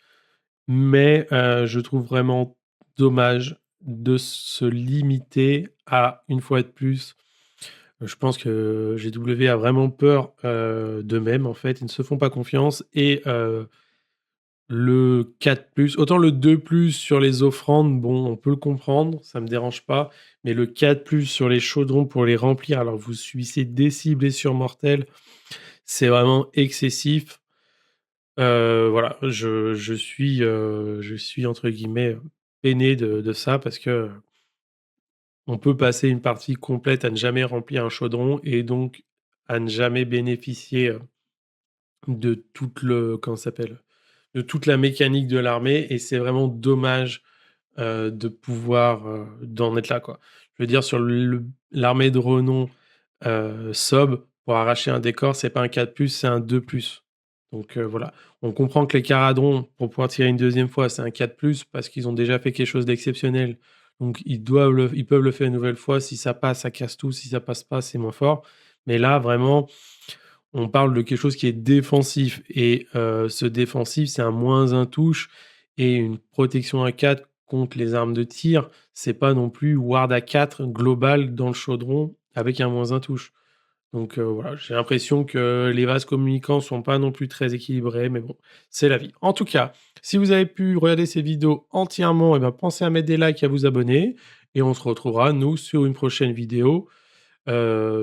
mais je trouve vraiment dommage de se limiter à une fois de plus. Je pense que GW a vraiment peur, d'eux-mêmes en fait. Ils ne se font pas confiance et le 4+, autant le 2+ sur les offrandes, bon, on peut le comprendre, ça me dérange pas, mais le 4+ sur les chaudrons pour les remplir alors que vous subissez des cibles et sur mortels, c'est vraiment excessif. Voilà, je suis entre guillemets, «peiné» de ça parce que on peut passer une partie complète à ne jamais remplir un chaudron et donc à ne jamais bénéficier, de toute le comment ça s'appelle? De toute la mécanique de l'armée et c'est vraiment dommage, de pouvoir, d'en être là, quoi. Je veux dire sur l'armée de renom, SOB, pour arracher un décor, c'est pas un 4+, c'est un 2+. Donc voilà. On comprend que les caradrons, pour pouvoir tirer une deuxième fois, c'est un 4+, parce qu'ils ont déjà fait quelque chose d'exceptionnel. Donc ils peuvent le faire une nouvelle fois. Si ça passe, ça casse tout. Si ça passe pas, c'est moins fort. Mais là, vraiment, on parle de quelque chose qui est défensif et ce défensif, c'est un -1 touche et une protection à 4 contre les armes de tir, c'est pas non plus ward à 4 global dans le chaudron avec un -1 touche. Donc voilà, j'ai l'impression que les vases communicants sont pas non plus très équilibrés, mais bon, c'est la vie. En tout cas, si vous avez pu regarder ces vidéos entièrement, et ben, pensez à mettre des likes et à vous abonner et on se retrouvera, nous, sur une prochaine vidéo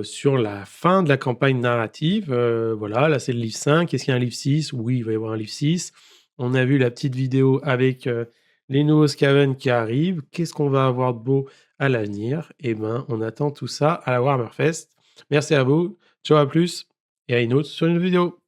sur la fin de la campagne narrative, voilà, là, c'est le livre 5. Est-ce qu'il y a un livre 6? Oui, il va y avoir un livre 6. On a vu la petite vidéo avec, les nouveaux Skaven qui arrivent. Qu'est-ce qu'on va avoir de beau à l'avenir? Eh ben, on attend tout ça à la Warhammer Fest. Merci à vous, ciao, à plus et à une autre sur une vidéo.